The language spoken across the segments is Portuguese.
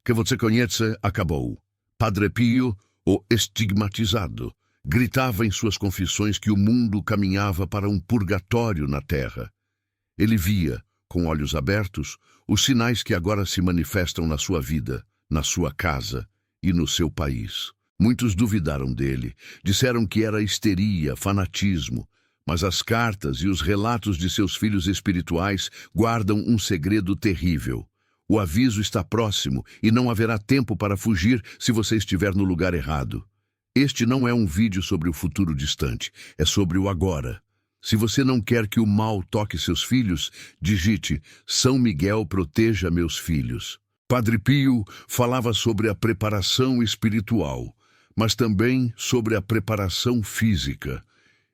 que você conhece acabou. Padre Pio, o estigmatizado, gritava em suas confissões que o mundo caminhava para um purgatório na terra. Ele via, com olhos abertos, os sinais que agora se manifestam na sua vida, na sua casa e no seu país. Muitos duvidaram dele, disseram que era histeria, fanatismo, mas as cartas e os relatos de seus filhos espirituais guardam um segredo terrível. O aviso está próximo e não haverá tempo para fugir se você estiver no lugar errado. Este não é um vídeo sobre o futuro distante, é sobre o agora. Se você não quer que o mal toque seus filhos, digite: São Miguel, proteja meus filhos. Padre Pio falava sobre a preparação espiritual, mas também sobre a preparação física.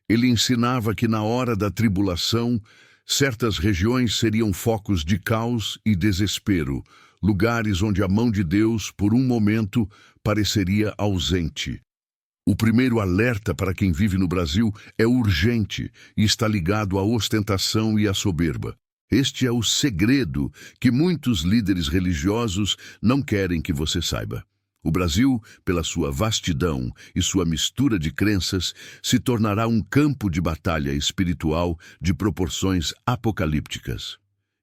Ele ensinava que na hora da tribulação, certas regiões seriam focos de caos e desespero, lugares onde a mão de Deus, por um momento, pareceria ausente. O primeiro alerta para quem vive no Brasil é urgente e está ligado à ostentação e à soberba. Este é o segredo que muitos líderes religiosos não querem que você saiba. O Brasil, pela sua vastidão e sua mistura de crenças, se tornará um campo de batalha espiritual de proporções apocalípticas.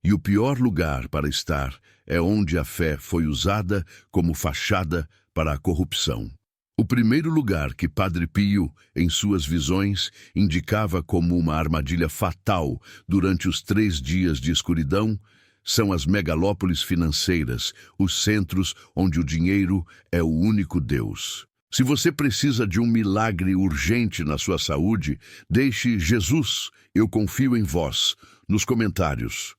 E o pior lugar para estar é onde a fé foi usada como fachada para a corrupção. O primeiro lugar que Padre Pio, em suas visões, indicava como uma armadilha fatal durante os 3 dias de escuridão são as megalópolis financeiras, os centros onde o dinheiro é o único Deus. Se você precisa de um milagre urgente na sua saúde, deixe Jesus, eu confio em vós, nos comentários.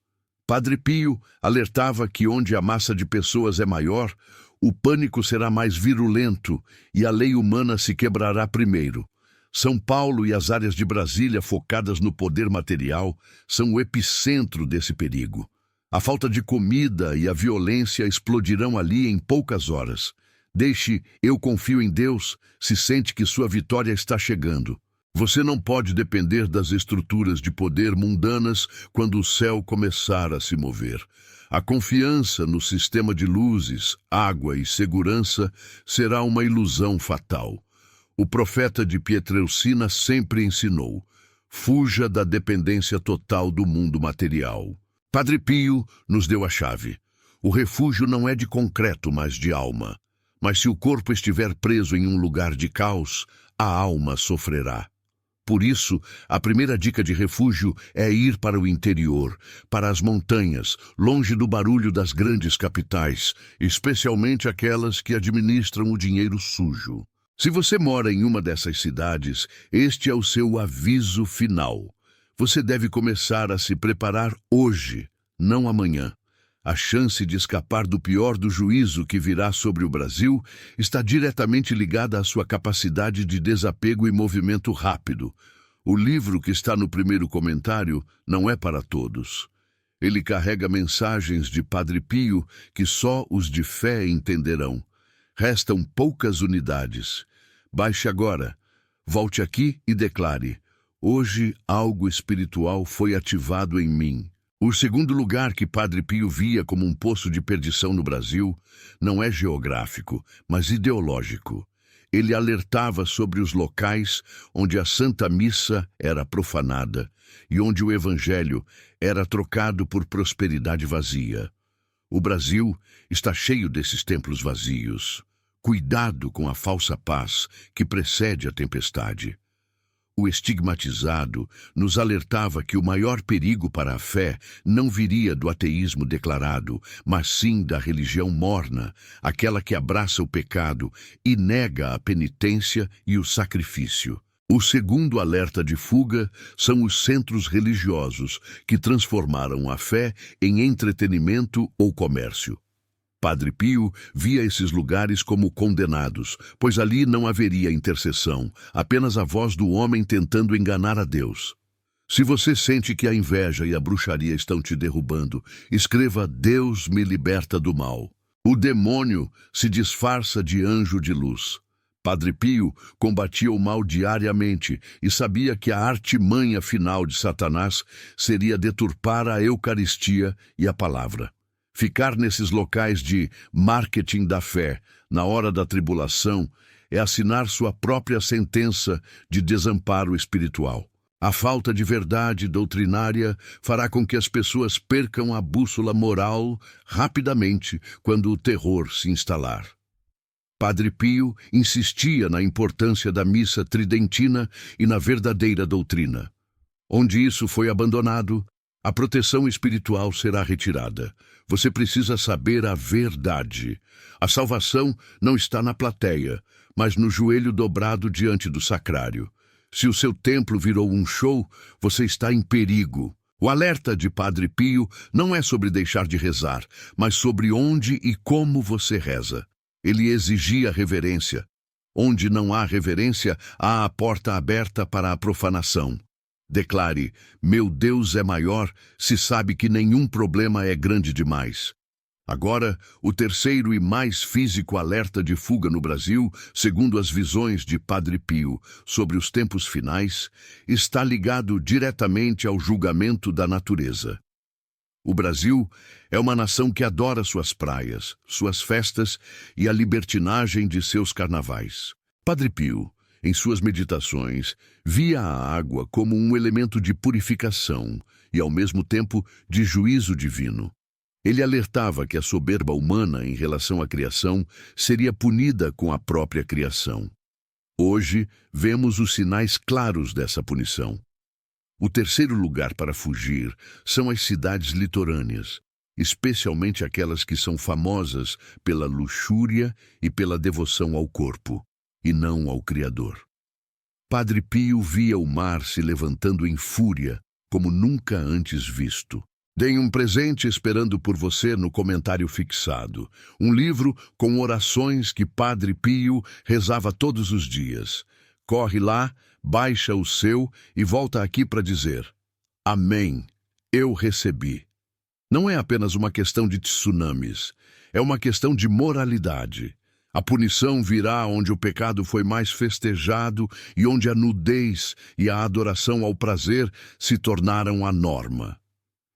Padre Pio alertava que onde a massa de pessoas é maior, o pânico será mais virulento e a lei humana se quebrará primeiro. São Paulo e as áreas de Brasília focadas no poder material são o epicentro desse perigo. A falta de comida e a violência explodirão ali em poucas horas. Deixe, eu confio em Deus, se sente que sua vitória está chegando. Você não pode depender das estruturas de poder mundanas quando o céu começar a se mover. A confiança no sistema de luzes, água e segurança será uma ilusão fatal. O profeta de Pietrelcina sempre ensinou: fuja da dependência total do mundo material. Padre Pio nos deu a chave. O refúgio não é de concreto, mas de alma. Mas se o corpo estiver preso em um lugar de caos, a alma sofrerá. Por isso, a primeira dica de refúgio é ir para o interior, para as montanhas, longe do barulho das grandes capitais, especialmente aquelas que administram o dinheiro sujo. Se você mora em uma dessas cidades, este é o seu aviso final. Você deve começar a se preparar hoje, não amanhã. A chance de escapar do pior do juízo que virá sobre o Brasil está diretamente ligada à sua capacidade de desapego e movimento rápido. O livro que está no primeiro comentário não é para todos. Ele carrega mensagens de Padre Pio que só os de fé entenderão. Restam poucas unidades. Baixe agora, volte aqui e declare: hoje algo espiritual foi ativado em mim. O segundo lugar que Padre Pio via como um poço de perdição no Brasil não é geográfico, mas ideológico. Ele alertava sobre os locais onde a Santa Missa era profanada e onde o Evangelho era trocado por prosperidade vazia. O Brasil está cheio desses templos vazios. Cuidado com a falsa paz que precede a tempestade. O estigmatizado nos alertava que o maior perigo para a fé não viria do ateísmo declarado, mas sim da religião morna, aquela que abraça o pecado e nega a penitência e o sacrifício. O segundo alerta de fuga são os centros religiosos, que transformaram a fé em entretenimento ou comércio. Padre Pio via esses lugares como condenados, pois ali não haveria intercessão, apenas a voz do homem tentando enganar a Deus. Se você sente que a inveja e a bruxaria estão te derrubando, escreva: Deus me liberta do mal. O demônio se disfarça de anjo de luz. Padre Pio combatia o mal diariamente e sabia que a artimanha final de Satanás seria deturpar a Eucaristia e a palavra. Ficar nesses locais de marketing da fé, na hora da tribulação, é assinar sua própria sentença de desamparo espiritual. A falta de verdade doutrinária fará com que as pessoas percam a bússola moral rapidamente quando o terror se instalar. Padre Pio insistia na importância da missa tridentina e na verdadeira doutrina. Onde isso foi abandonado, a proteção espiritual será retirada. Você precisa saber a verdade. A salvação não está na plateia, mas no joelho dobrado diante do sacrário. Se o seu templo virou um show, você está em perigo. O alerta de Padre Pio não é sobre deixar de rezar, mas sobre onde e como você reza. Ele exigia reverência. Onde não há reverência, há a porta aberta para a profanação. Declare: meu Deus é maior, se sabe que nenhum problema é grande demais. Agora, o terceiro e mais físico alerta de fuga no Brasil, segundo as visões de Padre Pio sobre os tempos finais, está ligado diretamente ao julgamento da natureza. O Brasil é uma nação que adora suas praias, suas festas e a libertinagem de seus carnavais. Padre Pio, em suas meditações, via a água como um elemento de purificação e, ao mesmo tempo, de juízo divino. Ele alertava que a soberba humana em relação à criação seria punida com a própria criação. Hoje, vemos os sinais claros dessa punição. O terceiro lugar para fugir são as cidades litorâneas, especialmente aquelas que são famosas pela luxúria e pela devoção ao corpo, e não ao Criador. Padre Pio via o mar se levantando em fúria, como nunca antes visto. Deem um presente esperando por você no comentário fixado. Um livro com orações que Padre Pio rezava todos os dias. Corre lá, baixa o seu e volta aqui para dizer: Amém, eu recebi. Não é apenas uma questão de tsunamis, é uma questão de moralidade. A punição virá onde o pecado foi mais festejado e onde a nudez e a adoração ao prazer se tornaram a norma.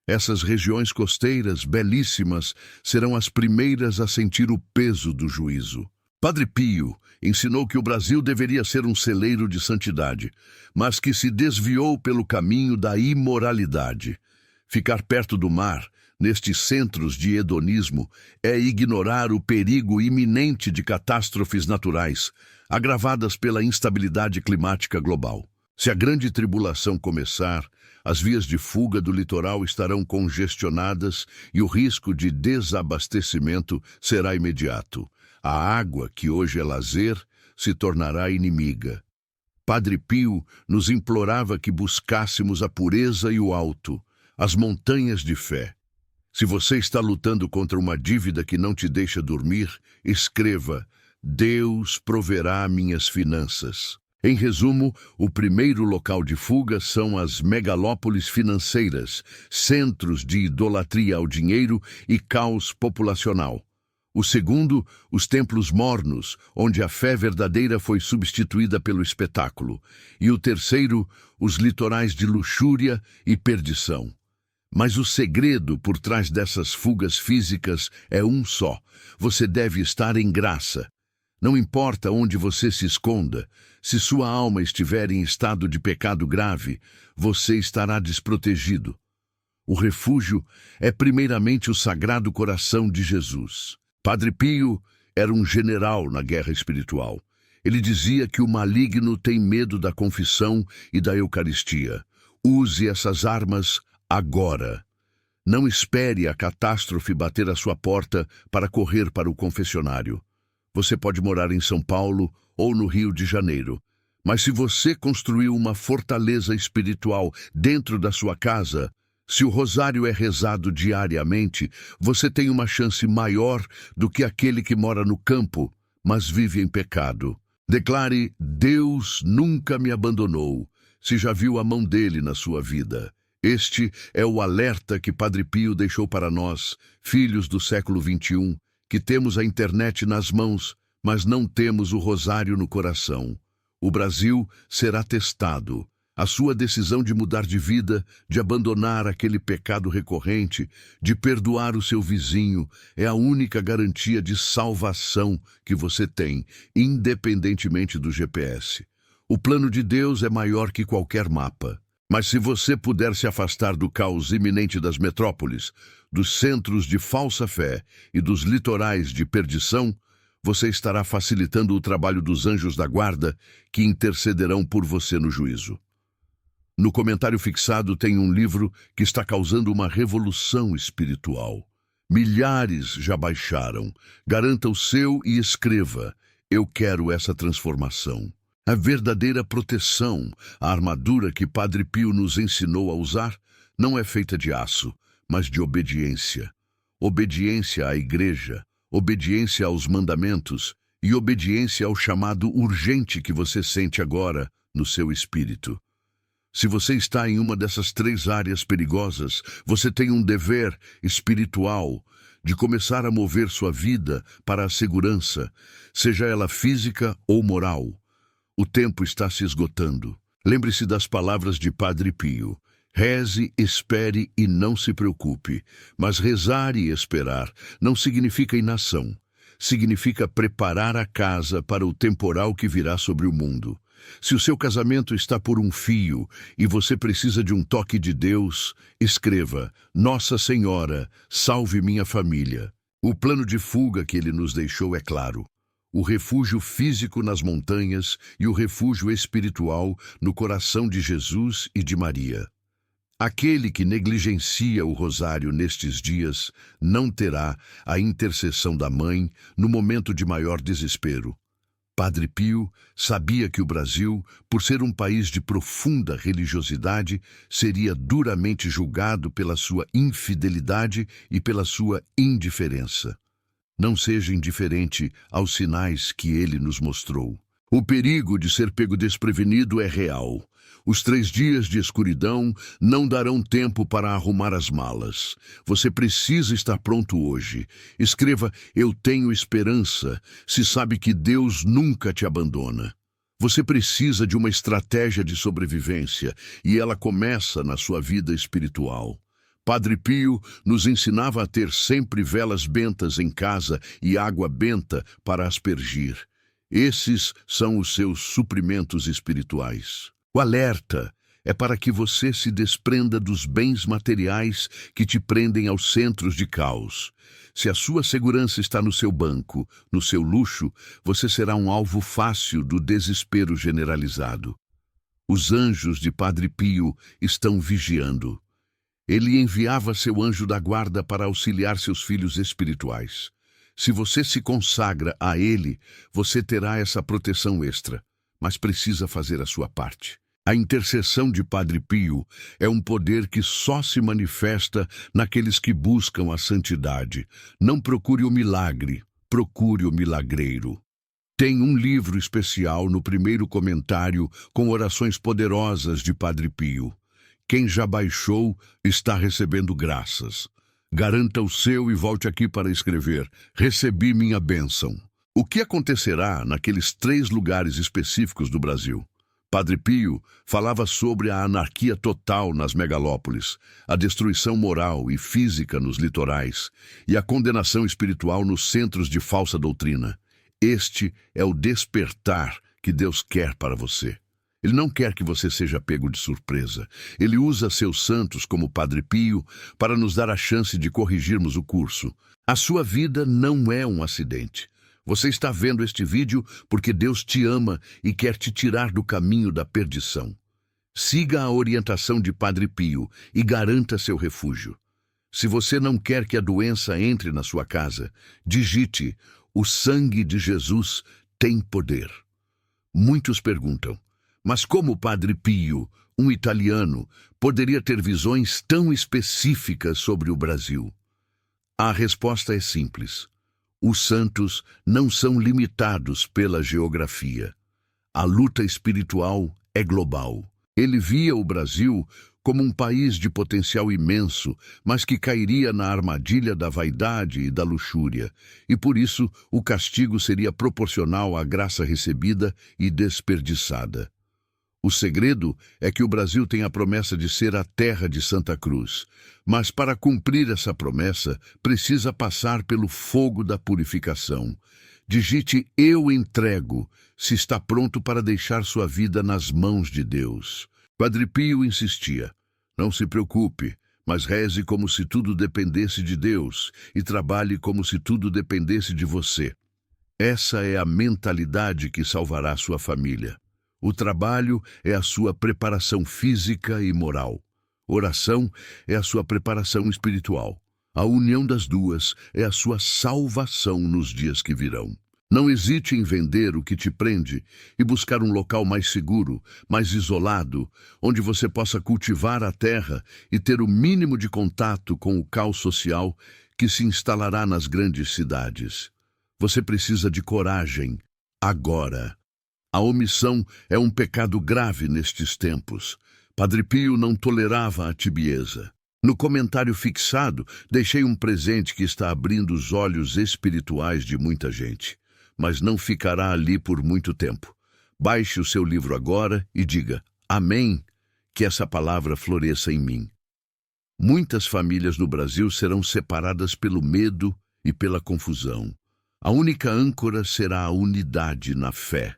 Essas regiões costeiras belíssimas serão as primeiras a sentir o peso do juízo. Padre Pio ensinou que o Brasil deveria ser um celeiro de santidade, mas que se desviou pelo caminho da imoralidade. Ficar perto do mar, nestes centros de hedonismo, é ignorar o perigo iminente de catástrofes naturais, agravadas pela instabilidade climática global. Se a grande tribulação começar, as vias de fuga do litoral estarão congestionadas e o risco de desabastecimento será imediato. A água, que hoje é lazer, se tornará inimiga. Padre Pio nos implorava que buscássemos a pureza e o alto, as montanhas de fé. Se você está lutando contra uma dívida que não te deixa dormir, escreva: Deus proverá minhas finanças. Em resumo, o primeiro local de fuga são as megalópolis financeiras, centros de idolatria ao dinheiro e caos populacional. O segundo, os templos mornos, onde a fé verdadeira foi substituída pelo espetáculo. E o terceiro, os litorais de luxúria e perdição. Mas o segredo por trás dessas fugas físicas é um só: você deve estar em graça. Não importa onde você se esconda, se sua alma estiver em estado de pecado grave, você estará desprotegido. O refúgio é primeiramente o Sagrado Coração de Jesus. Padre Pio era um general na guerra espiritual. Ele dizia que o maligno tem medo da confissão e da Eucaristia. Use essas armas agora. Não espere a catástrofe bater à sua porta para correr para o confessionário. Você pode morar em São Paulo ou no Rio de Janeiro, mas se você construiu uma fortaleza espiritual dentro da sua casa, se o rosário é rezado diariamente, você tem uma chance maior do que aquele que mora no campo, mas vive em pecado. Declare: Deus nunca me abandonou, se já viu a mão dele na sua vida. Este é o alerta que Padre Pio deixou para nós, filhos do século XXI, que temos a internet nas mãos, mas não temos o rosário no coração. O Brasil será testado. A sua decisão de mudar de vida, de abandonar aquele pecado recorrente, de perdoar o seu vizinho, é a única garantia de salvação que você tem, independentemente do GPS. O plano de Deus é maior que qualquer mapa. Mas se você puder se afastar do caos iminente das metrópoles, dos centros de falsa fé e dos litorais de perdição, você estará facilitando o trabalho dos anjos da guarda que intercederão por você no juízo. No comentário fixado tem um livro que está causando uma revolução espiritual. Milhares já baixaram. Garanta o seu e escreva: eu quero essa transformação. A verdadeira proteção, a armadura que Padre Pio nos ensinou a usar, não é feita de aço, mas de obediência. Obediência à igreja, obediência aos mandamentos e obediência ao chamado urgente que você sente agora no seu espírito. Se você está em uma dessas 3 áreas perigosas, você tem um dever espiritual de começar a mover sua vida para a segurança, seja ela física ou moral. O tempo está se esgotando. Lembre-se das palavras de Padre Pio. Reze, espere e não se preocupe. Mas rezar e esperar não significa inação. Significa preparar a casa para o temporal que virá sobre o mundo. Se o seu casamento está por um fio e você precisa de um toque de Deus, escreva: Nossa Senhora, salve minha família. O plano de fuga que ele nos deixou é claro. O refúgio físico nas montanhas e o refúgio espiritual no coração de Jesus e de Maria. Aquele que negligencia o rosário nestes dias não terá a intercessão da Mãe no momento de maior desespero. Padre Pio sabia que o Brasil, por ser um país de profunda religiosidade, seria duramente julgado pela sua infidelidade e pela sua indiferença. Não seja indiferente aos sinais que ele nos mostrou. O perigo de ser pego desprevenido é real. Os 3 dias de escuridão não darão tempo para arrumar as malas. Você precisa estar pronto hoje. Escreva: eu tenho esperança, se sabe que Deus nunca te abandona. Você precisa de uma estratégia de sobrevivência, e ela começa na sua vida espiritual. Padre Pio nos ensinava a ter sempre velas bentas em casa e água benta para aspergir. Esses são os seus suprimentos espirituais. O alerta é para que você se desprenda dos bens materiais que te prendem aos centros de caos. Se a sua segurança está no seu banco, no seu luxo, você será um alvo fácil do desespero generalizado. Os anjos de Padre Pio estão vigiando. Ele enviava seu anjo da guarda para auxiliar seus filhos espirituais. Se você se consagra a ele, você terá essa proteção extra, mas precisa fazer a sua parte. A intercessão de Padre Pio é um poder que só se manifesta naqueles que buscam a santidade. Não procure o milagre, procure o milagreiro. Tem um livro especial no primeiro comentário com orações poderosas de Padre Pio. Quem já baixou está recebendo graças. Garanta o seu e volte aqui para escrever: recebi minha bênção. O que acontecerá naqueles 3 lugares específicos do Brasil? Padre Pio falava sobre a anarquia total nas megalópolis, a destruição moral e física nos litorais e a condenação espiritual nos centros de falsa doutrina. Este é o despertar que Deus quer para você. Ele não quer que você seja pego de surpresa. Ele usa seus santos, como Padre Pio, para nos dar a chance de corrigirmos o curso. A sua vida não é um acidente. Você está vendo este vídeo porque Deus te ama e quer te tirar do caminho da perdição. Siga a orientação de Padre Pio e garanta seu refúgio. Se você não quer que a doença entre na sua casa, digite: o sangue de Jesus tem poder. Muitos perguntam: mas como Padre Pio, um italiano, poderia ter visões tão específicas sobre o Brasil? A resposta é simples. Os santos não são limitados pela geografia. A luta espiritual é global. Ele via o Brasil como um país de potencial imenso, mas que cairia na armadilha da vaidade e da luxúria, e por isso o castigo seria proporcional à graça recebida e desperdiçada. O segredo é que o Brasil tem a promessa de ser a terra de Santa Cruz. Mas para cumprir essa promessa, precisa passar pelo fogo da purificação. Digite "Eu entrego", se está pronto para deixar sua vida nas mãos de Deus. Padre Pio insistia: "Não se preocupe, mas reze como se tudo dependesse de Deus e trabalhe como se tudo dependesse de você. Essa é a mentalidade que salvará sua família. O trabalho é a sua preparação física e moral. Oração é a sua preparação espiritual. A união das duas é a sua salvação nos dias que virão. Não hesite em vender o que te prende e buscar um local mais seguro, mais isolado, onde você possa cultivar a terra e ter o mínimo de contato com o caos social que se instalará nas grandes cidades. Você precisa de coragem, agora. A omissão é um pecado grave nestes tempos. Padre Pio não tolerava a tibieza. No comentário fixado, deixei um presente que está abrindo os olhos espirituais de muita gente. Mas não ficará ali por muito tempo. Baixe o seu livro agora e diga: "Amém", que essa palavra floresça em mim. Muitas famílias no Brasil serão separadas pelo medo e pela confusão. A única âncora será a unidade na fé.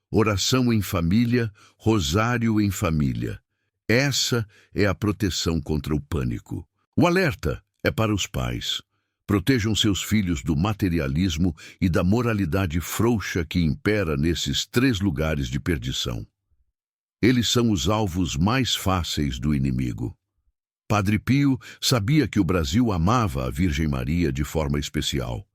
Oração em família, rosário em família. Essa é a proteção contra o pânico. O alerta é para os pais. Protejam seus filhos do materialismo e da moralidade frouxa que impera nesses 3 lugares de perdição. Eles são os alvos mais fáceis do inimigo. Padre Pio sabia que o Brasil amava a Virgem Maria de forma especial.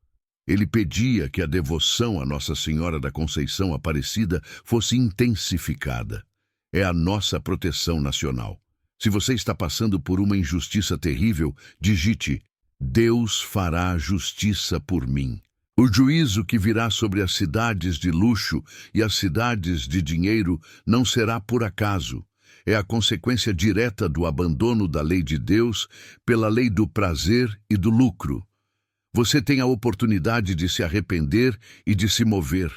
Ele pedia que a devoção a Nossa Senhora da Conceição Aparecida fosse intensificada. É a nossa proteção nacional. Se você está passando por uma injustiça terrível, digite: "Deus fará justiça por mim". O juízo que virá sobre as cidades de luxo e as cidades de dinheiro não será por acaso. É a consequência direta do abandono da lei de Deus pela lei do prazer e do lucro. Você tem a oportunidade de se arrepender e de se mover.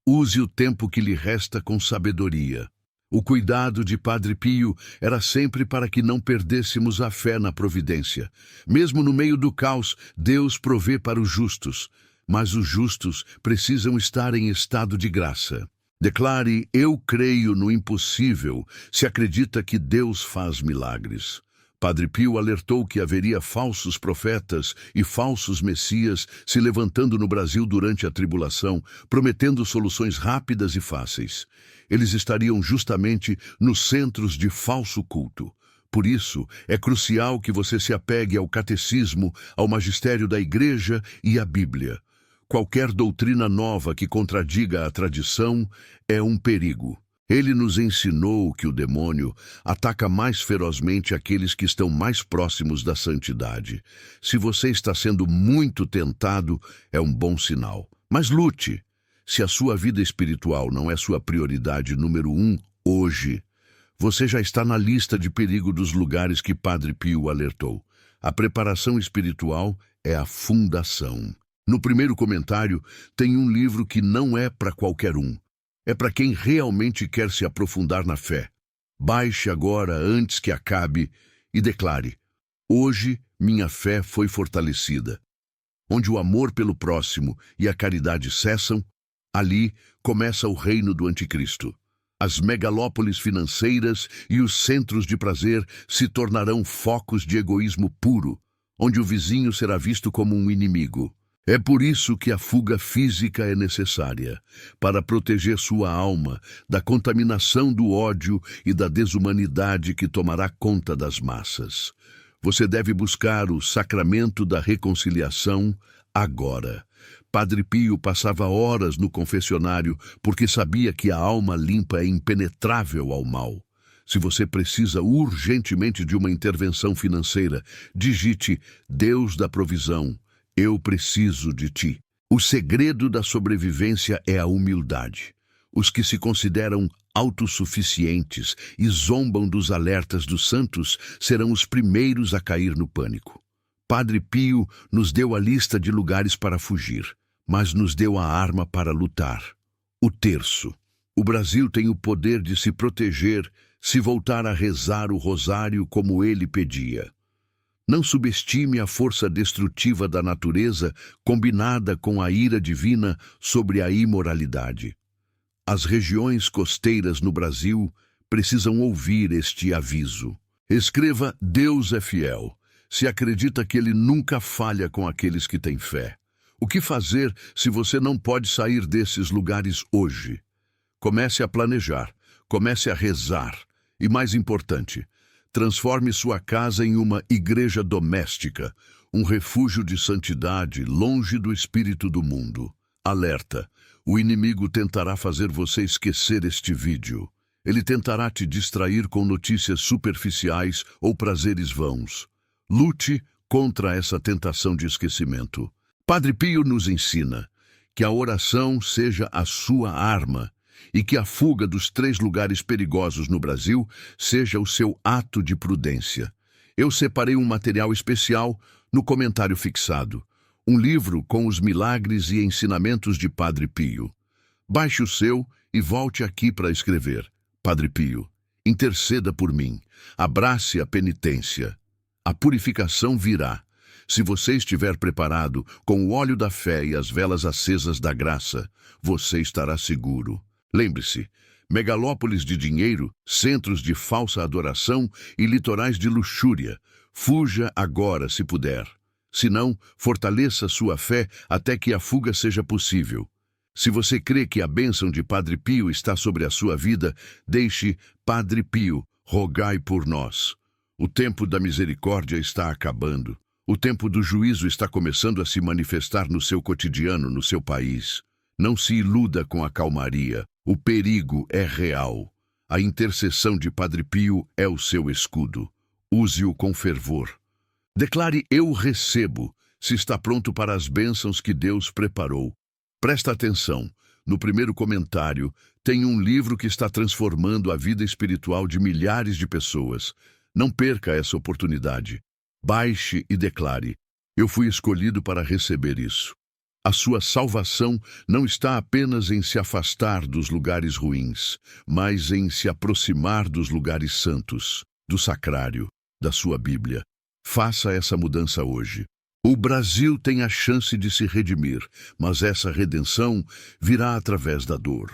Use o tempo que lhe resta com sabedoria. O cuidado de Padre Pio era sempre para que não perdêssemos a fé na providência. Mesmo no meio do caos, Deus provê para os justos, mas os justos precisam estar em estado de graça. Declare: "Eu creio no impossível", se acredita que Deus faz milagres. Padre Pio alertou que haveria falsos profetas e falsos messias se levantando no Brasil durante a tribulação, prometendo soluções rápidas e fáceis. Eles estariam justamente nos centros de falso culto. Por isso, é crucial que você se apegue ao catecismo, ao magistério da Igreja e à Bíblia. Qualquer doutrina nova que contradiga a tradição é um perigo. Ele nos ensinou que o demônio ataca mais ferozmente aqueles que estão mais próximos da santidade. Se você está sendo muito tentado, é um bom sinal. Mas lute. Se a sua vida espiritual não é sua prioridade número 1 hoje, você já está na lista de perigo dos lugares que Padre Pio alertou. A preparação espiritual é a fundação. No primeiro comentário, tem um livro que não é para qualquer um. É para quem realmente quer se aprofundar na fé. Baixe agora antes que acabe e declare: "Hoje minha fé foi fortalecida". Onde o amor pelo próximo e a caridade cessam, ali começa o reino do anticristo. As megalópolis financeiras e os centros de prazer se tornarão focos de egoísmo puro, onde o vizinho será visto como um inimigo. É por isso que a fuga física é necessária, para proteger sua alma da contaminação do ódio e da desumanidade que tomará conta das massas. Você deve buscar o sacramento da reconciliação agora. Padre Pio passava horas no confessionário porque sabia que a alma limpa é impenetrável ao mal. Se você precisa urgentemente de uma intervenção financeira, digite: "Deus da provisão, eu preciso de ti". O segredo da sobrevivência é a humildade. Os que se consideram autossuficientes e zombam dos alertas dos santos serão os primeiros a cair no pânico. Padre Pio nos deu a lista de lugares para fugir, mas nos deu a arma para lutar: o terço. O Brasil tem o poder de se proteger se voltar a rezar o rosário como ele pedia. Não subestime a força destrutiva da natureza combinada com a ira divina sobre a imoralidade. As regiões costeiras no Brasil precisam ouvir este aviso. Escreva: Deus é fiel. Se acredita que ele nunca falha com aqueles que têm fé. O que fazer se você não pode sair desses lugares hoje? Comece a planejar, comece a rezar e, mais importante, transforme sua casa em uma igreja doméstica, um refúgio de santidade longe do espírito do mundo. Alerta: o inimigo tentará fazer você esquecer este vídeo. Ele tentará te distrair com notícias superficiais ou prazeres vãos. Lute contra essa tentação de esquecimento. Padre Pio nos ensina que a oração seja a sua arma e que a fuga dos 3 lugares perigosos no Brasil seja o seu ato de prudência. Eu separei um material especial no comentário fixado, um livro com os milagres e ensinamentos de Padre Pio. Baixe o seu e volte aqui para escrever: Padre Pio, interceda por mim, abrace a penitência. A purificação virá. Se você estiver preparado com o óleo da fé e as velas acesas da graça, você estará seguro. Lembre-se, megalópolis de dinheiro, centros de falsa adoração e litorais de luxúria. Fuja agora se puder. Se não, fortaleça sua fé até que a fuga seja possível. Se você crê que a bênção de Padre Pio está sobre a sua vida, deixe: Padre Pio, rogai por nós. O tempo da misericórdia está acabando. O tempo do juízo está começando a se manifestar no seu cotidiano, no seu país. Não se iluda com a calmaria. O perigo é real. A intercessão de Padre Pio é o seu escudo. Use-o com fervor. Declare: eu recebo, se está pronto para as bênçãos que Deus preparou. Presta atenção. No primeiro comentário, tem um livro que está transformando a vida espiritual de milhares de pessoas. Não perca essa oportunidade. Baixe e declare: eu fui escolhido para receber isso. A sua salvação não está apenas em se afastar dos lugares ruins, mas em se aproximar dos lugares santos, do sacrário, da sua Bíblia. Faça essa mudança hoje. O Brasil tem a chance de se redimir, mas essa redenção virá através da dor.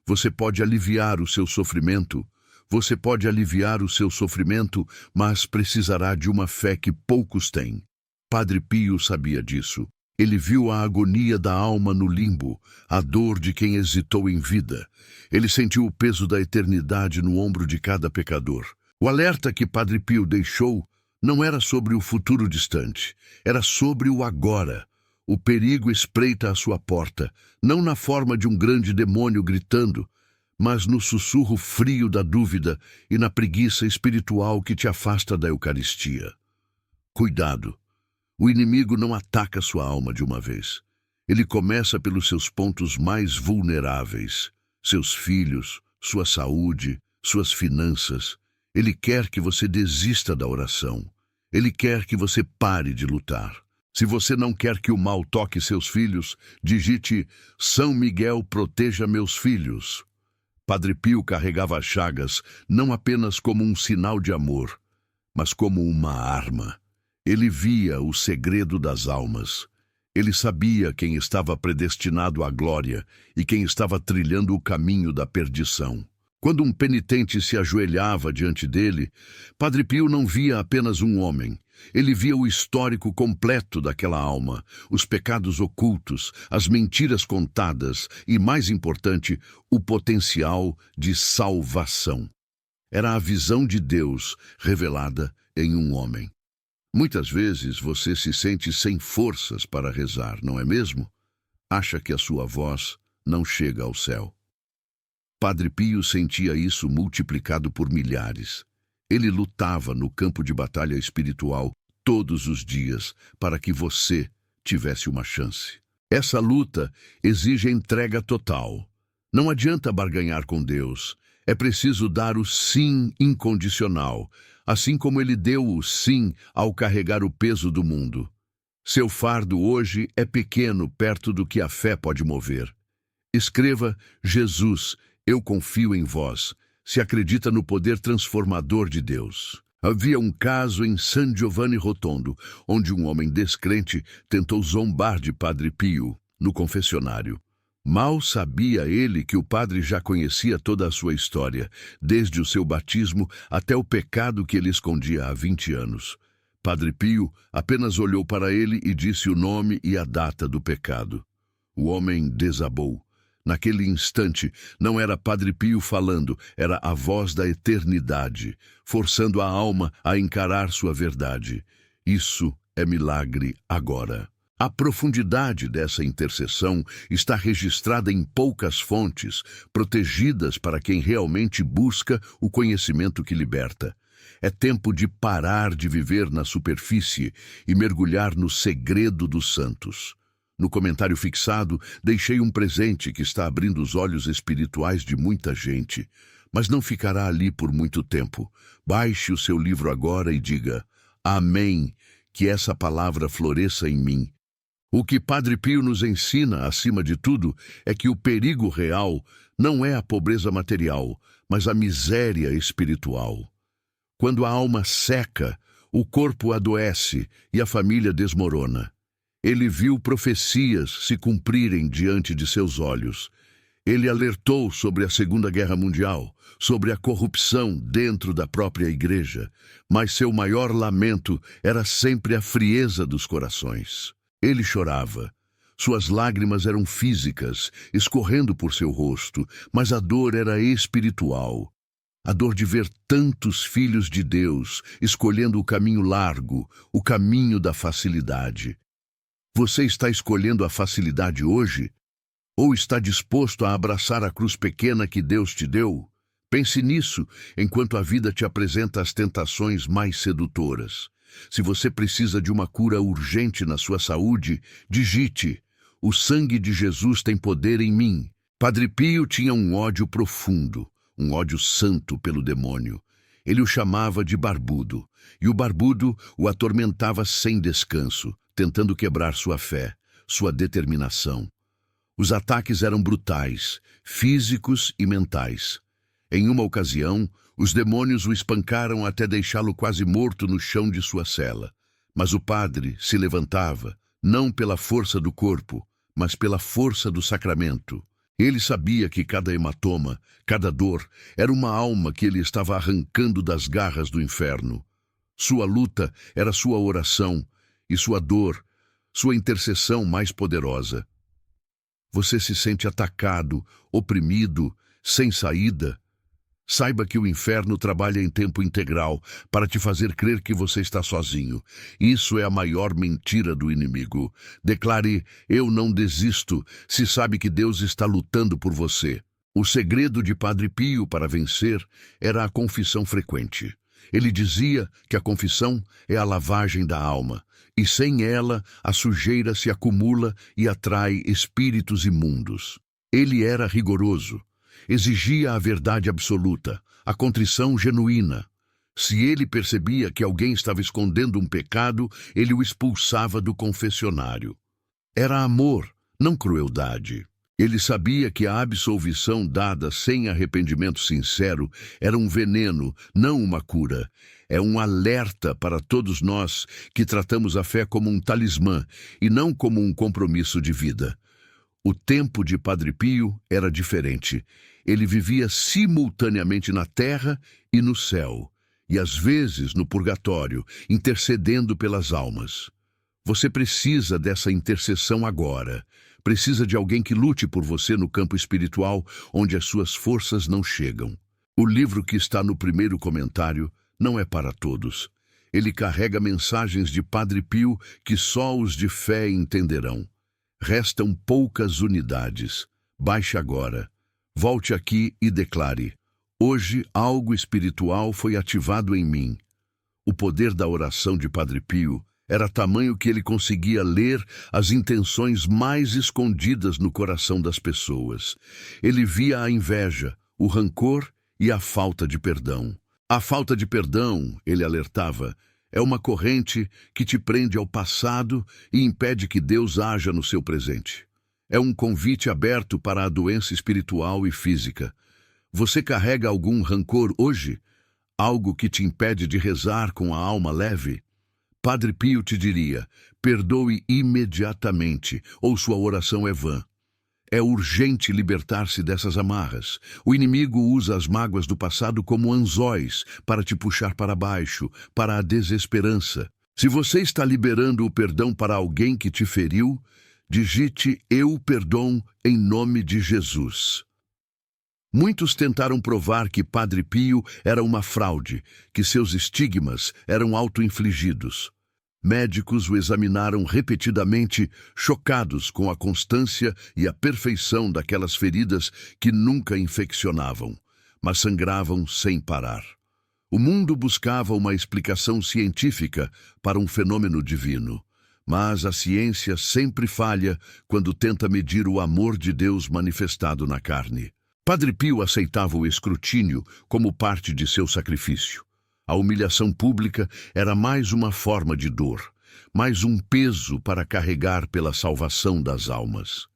Você pode aliviar o seu sofrimento. Você pode aliviar o seu sofrimento, mas precisará de uma fé que poucos têm. Padre Pio sabia disso. Ele viu a agonia da alma no limbo, a dor de quem hesitou em vida. Ele sentiu o peso da eternidade no ombro de cada pecador. O alerta que Padre Pio deixou não era sobre o futuro distante, era sobre o agora. O perigo espreita à sua porta, não na forma de um grande demônio gritando, mas no sussurro frio da dúvida e na preguiça espiritual que te afasta da Eucaristia. Cuidado! O inimigo não ataca sua alma de uma vez. Ele começa pelos seus pontos mais vulneráveis, seus filhos, sua saúde, suas finanças. Ele quer que você desista da oração. Ele quer que você pare de lutar. Se você não quer que o mal toque seus filhos, digite: São Miguel, proteja meus filhos. Padre Pio carregava as chagas não apenas como um sinal de amor, mas como uma arma. Ele via o segredo das almas. Ele sabia quem estava predestinado à glória e quem estava trilhando o caminho da perdição. Quando um penitente se ajoelhava diante dele, Padre Pio não via apenas um homem. Ele via o histórico completo daquela alma, os pecados ocultos, as mentiras contadas e, mais importante, o potencial de salvação. Era a visão de Deus revelada em um homem. Muitas vezes você se sente sem forças para rezar, não é mesmo? Acha que a sua voz não chega ao céu. Padre Pio sentia isso multiplicado por milhares. Ele lutava no campo de batalha espiritual todos os dias para que você tivesse uma chance. Essa luta exige entrega total. Não adianta barganhar com Deus. É preciso dar o sim incondicional, assim como ele deu o sim ao carregar o peso do mundo. Seu fardo hoje é pequeno perto do que a fé pode mover. Escreva: Jesus, Eu confio em vós, se acredita no poder transformador de Deus. Havia um caso em San Giovanni Rotondo, onde um homem descrente tentou zombar de Padre Pio no confessionário. Mal sabia ele que o padre já conhecia toda a sua história, desde o seu batismo até o pecado que ele escondia há 20 anos. Padre Pio apenas olhou para ele e disse o nome e a data do pecado. O homem desabou. Naquele instante, não era Padre Pio falando, era a voz da eternidade, forçando a alma a encarar sua verdade. Isso é milagre agora. A profundidade dessa intercessão está registrada em poucas fontes, protegidas para quem realmente busca o conhecimento que liberta. É tempo de parar de viver na superfície e mergulhar no segredo dos santos. No comentário fixado, deixei um presente que está abrindo os olhos espirituais de muita gente, mas não ficará ali por muito tempo. Baixe o seu livro agora e diga: Amém, que essa palavra floresça em mim. O que Padre Pio nos ensina, acima de tudo, é que o perigo real não é a pobreza material, mas a miséria espiritual. Quando a alma seca, o corpo adoece e a família desmorona. Ele viu profecias se cumprirem diante de seus olhos. Ele alertou sobre a Segunda Guerra Mundial, sobre a corrupção dentro da própria igreja, mas seu maior lamento era sempre a frieza dos corações. Ele chorava. Suas lágrimas eram físicas, escorrendo por seu rosto, mas a dor era espiritual. A dor de ver tantos filhos de Deus escolhendo o caminho largo, o caminho da facilidade. Você está escolhendo a facilidade hoje? Ou está disposto a abraçar a cruz pequena que Deus te deu? Pense nisso enquanto a vida te apresenta as tentações mais sedutoras. Se você precisa de uma cura urgente na sua saúde, digite: o sangue de Jesus tem poder em mim. Padre Pio tinha um ódio profundo, um ódio santo pelo demônio. Ele o chamava de barbudo, e o barbudo o atormentava sem descanso, tentando quebrar sua fé, sua determinação. Os ataques eram brutais, físicos e mentais. Em uma ocasião, os demônios o espancaram até deixá-lo quase morto no chão de sua cela. Mas o padre se levantava, não pela força do corpo, mas pela força do sacramento. Ele sabia que cada hematoma, cada dor, era uma alma que ele estava arrancando das garras do inferno. Sua luta era sua oração, e sua dor, sua intercessão mais poderosa. Você se sente atacado, oprimido, sem saída? Saiba que o inferno trabalha em tempo integral para te fazer crer que você está sozinho. Isso é a maior mentira do inimigo. Declare: eu não desisto, se sabe que Deus está lutando por você. O segredo de Padre Pio para vencer era a confissão frequente. Ele dizia que a confissão é a lavagem da alma, e sem ela a sujeira se acumula e atrai espíritos imundos. Ele era rigoroso. Exigia a verdade absoluta, a contrição genuína. Se ele percebia que alguém estava escondendo um pecado, ele o expulsava do confessionário. Era amor, não crueldade. Ele sabia que a absolvição dada sem arrependimento sincero era um veneno, não uma cura. É um alerta para todos nós que tratamos a fé como um talismã e não como um compromisso de vida. O tempo de Padre Pio era diferente. Ele vivia simultaneamente na terra e no céu, e às vezes no purgatório, intercedendo pelas almas. Você precisa dessa intercessão agora. Precisa de alguém que lute por você no campo espiritual, onde as suas forças não chegam. O livro que está no primeiro comentário não é para todos. Ele carrega mensagens de Padre Pio que só os de fé entenderão. Restam poucas unidades. Baixe agora. Volte aqui e declare: hoje algo espiritual foi ativado em mim. O poder da oração de Padre Pio era tamanho que ele conseguia ler as intenções mais escondidas no coração das pessoas. Ele via a inveja, o rancor e a falta de perdão. A falta de perdão, ele alertava, é uma corrente que te prende ao passado e impede que Deus haja no seu presente. É um convite aberto para a doença espiritual e física. Você carrega algum rancor hoje? Algo que te impede de rezar com a alma leve? Padre Pio te diria: perdoe imediatamente, ou sua oração é vã. É urgente libertar-se dessas amarras. O inimigo usa as mágoas do passado como anzóis para te puxar para baixo, para a desesperança. Se você está liberando o perdão para alguém que te feriu, digite "Eu perdoo em nome de Jesus". Muitos tentaram provar que Padre Pio era uma fraude, que seus estigmas eram auto-infligidos. Médicos o examinaram repetidamente, chocados com a constância e a perfeição daquelas feridas que nunca infeccionavam, mas sangravam sem parar. O mundo buscava uma explicação científica para um fenômeno divino, mas a ciência sempre falha quando tenta medir o amor de Deus manifestado na carne. Padre Pio aceitava o escrutínio como parte de seu sacrifício. A humilhação pública era mais uma forma de dor, mais um peso para carregar pela salvação das almas.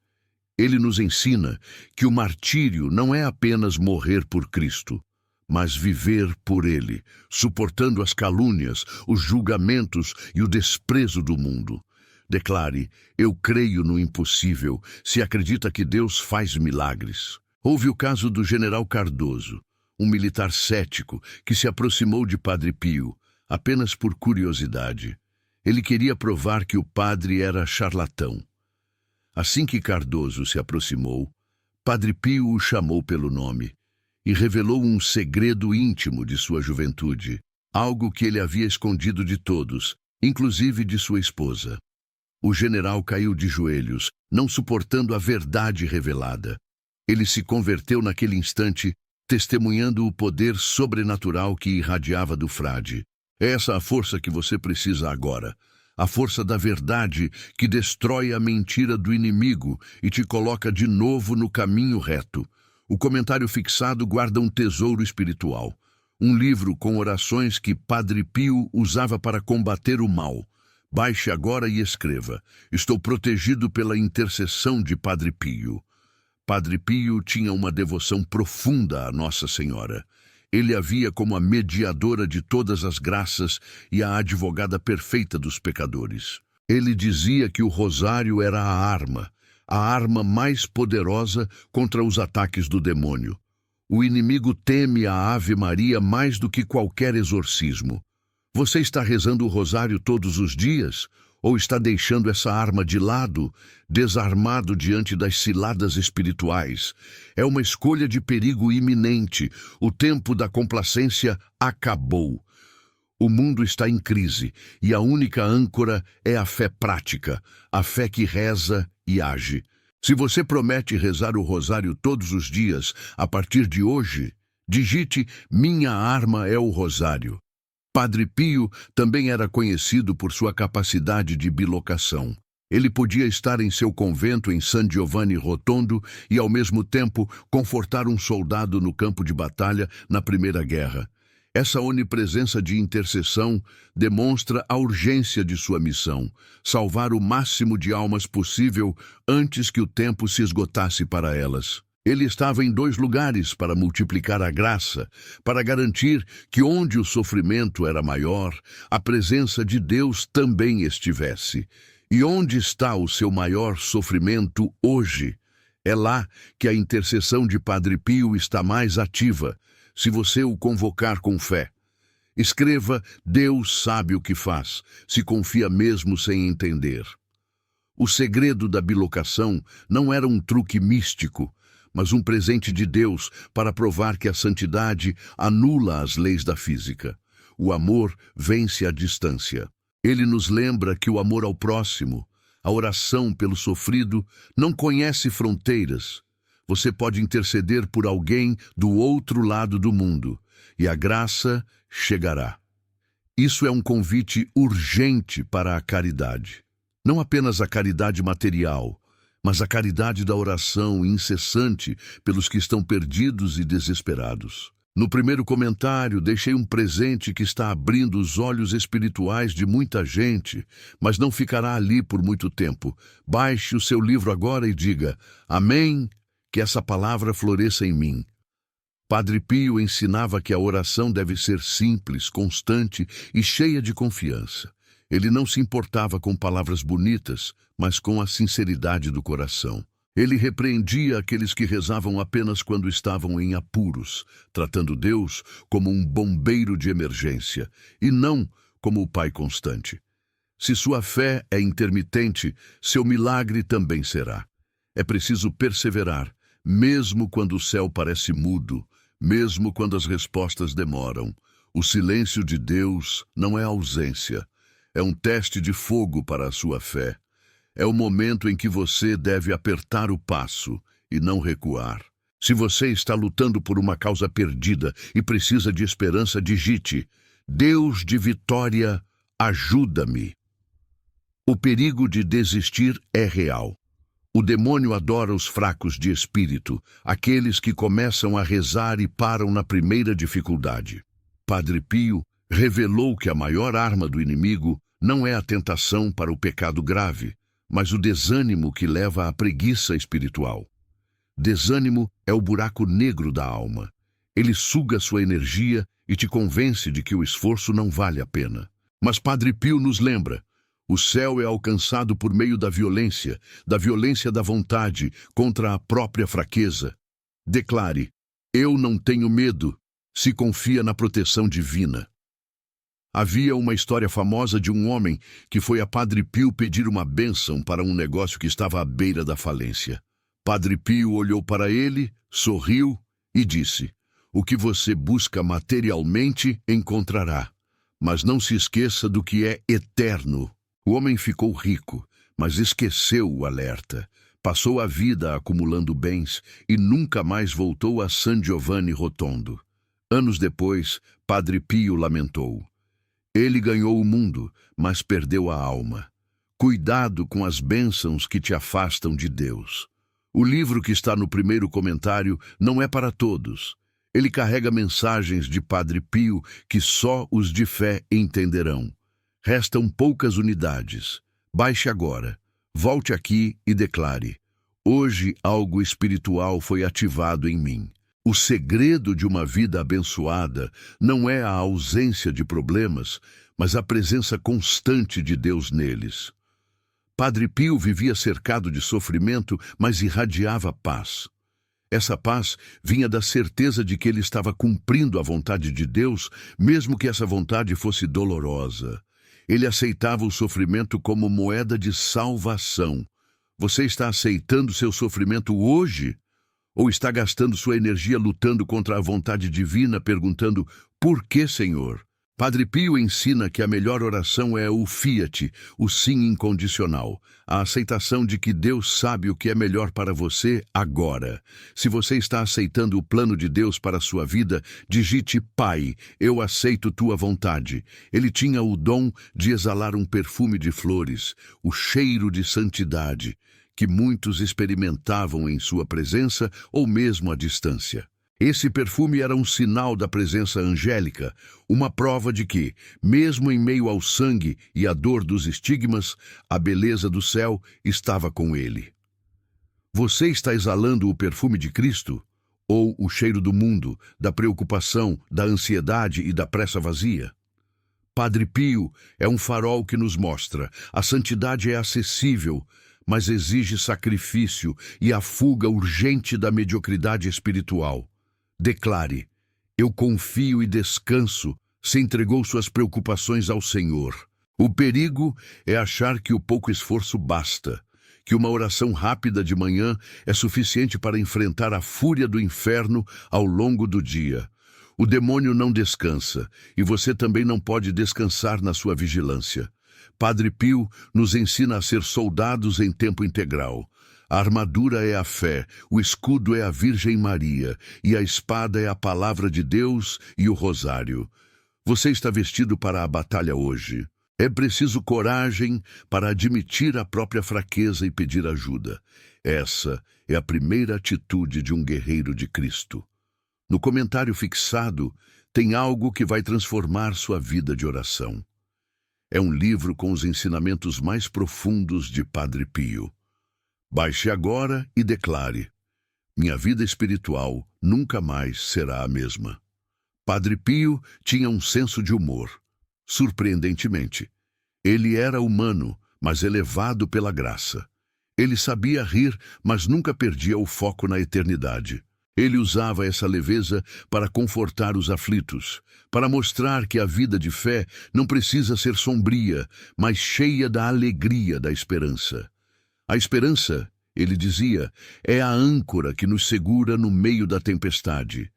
Ele nos ensina que o martírio não é apenas morrer por Cristo, mas viver por Ele, suportando as calúnias, os julgamentos e o desprezo do mundo. Declare: eu creio no impossível, se acredita que Deus faz milagres. Houve o caso do general Cardoso, um militar cético que se aproximou de Padre Pio, apenas por curiosidade. Ele queria provar que o padre era charlatão. Assim que Cardoso se aproximou, Padre Pio o chamou pelo nome e revelou um segredo íntimo de sua juventude, algo que ele havia escondido de todos, inclusive de sua esposa. O general caiu de joelhos, não suportando a verdade revelada. Ele se converteu naquele instante, testemunhando o poder sobrenatural que irradiava do frade. É essa a força que você precisa agora. A força da verdade que destrói a mentira do inimigo e te coloca de novo no caminho reto. O comentário fixado guarda um tesouro espiritual. Um livro com orações que Padre Pio usava para combater o mal. Baixe agora e escreva: estou protegido pela intercessão de Padre Pio. Padre Pio tinha uma devoção profunda à Nossa Senhora. Ele a via como a mediadora de todas as graças e a advogada perfeita dos pecadores. Ele dizia que o rosário era a arma mais poderosa contra os ataques do demônio. O inimigo teme a Ave Maria mais do que qualquer exorcismo. Você está rezando o rosário todos os dias? Ou está deixando essa arma de lado, desarmado diante das ciladas espirituais? É uma escolha de perigo iminente. O tempo da complacência acabou. O mundo está em crise e a única âncora é a fé prática, a fé que reza e age. Se você promete rezar o rosário todos os dias, a partir de hoje, digite: minha arma é o rosário. Padre Pio também era conhecido por sua capacidade de bilocação. Ele podia estar em seu convento em San Giovanni Rotondo e, ao mesmo tempo, confortar um soldado no campo de batalha na Primeira Guerra. Essa onipresença de intercessão demonstra a urgência de sua missão: salvar o máximo de almas possível antes que o tempo se esgotasse para elas. Ele estava em 2 lugares para multiplicar a graça, para garantir que onde o sofrimento era maior, a presença de Deus também estivesse. E onde está o seu maior sofrimento hoje? É lá que a intercessão de Padre Pio está mais ativa, se você o convocar com fé. Escreva: Deus sabe o que faz, se confia mesmo sem entender. O segredo da bilocação não era um truque místico, mas um presente de Deus para provar que a santidade anula as leis da física. O amor vence a distância. Ele nos lembra que o amor ao próximo, a oração pelo sofrido, não conhece fronteiras. Você pode interceder por alguém do outro lado do mundo, e a graça chegará. Isso é um convite urgente para a caridade. Não apenas a caridade material, mas a caridade da oração incessante pelos que estão perdidos e desesperados. No primeiro comentário, deixei um presente que está abrindo os olhos espirituais de muita gente, mas não ficará ali por muito tempo. Baixe o seu livro agora e diga: amém, que essa palavra floresça em mim. Padre Pio ensinava que a oração deve ser simples, constante e cheia de confiança. Ele não se importava com palavras bonitas, mas com a sinceridade do coração. Ele repreendia aqueles que rezavam apenas quando estavam em apuros, tratando Deus como um bombeiro de emergência e não como o Pai constante. Se sua fé é intermitente, seu milagre também será. É preciso perseverar, mesmo quando o céu parece mudo, mesmo quando as respostas demoram. O silêncio de Deus não é ausência. É um teste de fogo para a sua fé. É o momento em que você deve apertar o passo e não recuar. Se você está lutando por uma causa perdida e precisa de esperança, digite: Deus de vitória, ajuda-me. O perigo de desistir é real. O demônio adora os fracos de espírito, aqueles que começam a rezar e param na primeira dificuldade. Padre Pio revelou que a maior arma do inimigo não é a tentação para o pecado grave, mas o desânimo que leva à preguiça espiritual. Desânimo é o buraco negro da alma. Ele suga sua energia e te convence de que o esforço não vale a pena. Mas Padre Pio nos lembra: o céu é alcançado por meio da violência da vontade contra a própria fraqueza. Declare: eu não tenho medo, se confia na proteção divina. Havia uma história famosa de um homem que foi a Padre Pio pedir uma bênção para um negócio que estava à beira da falência. Padre Pio olhou para ele, sorriu e disse: o que você busca materialmente encontrará, mas não se esqueça do que é eterno. O homem ficou rico, mas esqueceu o alerta. Passou a vida acumulando bens e nunca mais voltou a San Giovanni Rotondo. Anos depois, Padre Pio lamentou: ele ganhou o mundo, mas perdeu a alma. Cuidado com as bênçãos que te afastam de Deus. O livro que está no primeiro comentário não é para todos. Ele carrega mensagens de Padre Pio que só os de fé entenderão. Restam poucas unidades. Baixe agora, volte aqui e declare: hoje algo espiritual foi ativado em mim. O segredo de uma vida abençoada não é a ausência de problemas, mas a presença constante de Deus neles. Padre Pio vivia cercado de sofrimento, mas irradiava paz. Essa paz vinha da certeza de que ele estava cumprindo a vontade de Deus, mesmo que essa vontade fosse dolorosa. Ele aceitava o sofrimento como moeda de salvação. Você está aceitando seu sofrimento hoje? Ou está gastando sua energia lutando contra a vontade divina, perguntando: por que, Senhor? Padre Pio ensina que a melhor oração é o fiat, o sim incondicional, a aceitação de que Deus sabe o que é melhor para você agora. Se você está aceitando o plano de Deus para a sua vida, digite: Pai, eu aceito tua vontade. Ele tinha o dom de exalar um perfume de flores, o cheiro de santidade, que muitos experimentavam em sua presença ou mesmo à distância. Esse perfume era um sinal da presença angélica, uma prova de que, mesmo em meio ao sangue e à dor dos estigmas, a beleza do céu estava com ele. Você está exalando o perfume de Cristo? Ou o cheiro do mundo, da preocupação, da ansiedade e da pressa vazia? Padre Pio é um farol que nos mostra: a santidade é acessível, mas exige sacrifício e a fuga urgente da mediocridade espiritual. Declare: eu confio e descanso. Se entregou suas preocupações ao Senhor. O perigo é achar que o pouco esforço basta, que uma oração rápida de manhã é suficiente para enfrentar a fúria do inferno ao longo do dia. O demônio não descansa, e você também não pode descansar na sua vigilância. Padre Pio nos ensina a ser soldados em tempo integral. A armadura é a fé, o escudo é a Virgem Maria, e a espada é a palavra de Deus e o rosário. Você está vestido para a batalha hoje. É preciso coragem para admitir a própria fraqueza e pedir ajuda. Essa é a primeira atitude de um guerreiro de Cristo. No comentário fixado, tem algo que vai transformar sua vida de oração. É um livro com os ensinamentos mais profundos de Padre Pio. Baixe agora e declare: minha vida espiritual nunca mais será a mesma. Padre Pio tinha um senso de humor. Surpreendentemente, ele era humano, mas elevado pela graça. Ele sabia rir, mas nunca perdia o foco na eternidade. Ele usava essa leveza para confortar os aflitos, para mostrar que a vida de fé não precisa ser sombria, mas cheia da alegria da esperança. A esperança, ele dizia, é a âncora que nos segura no meio da tempestade.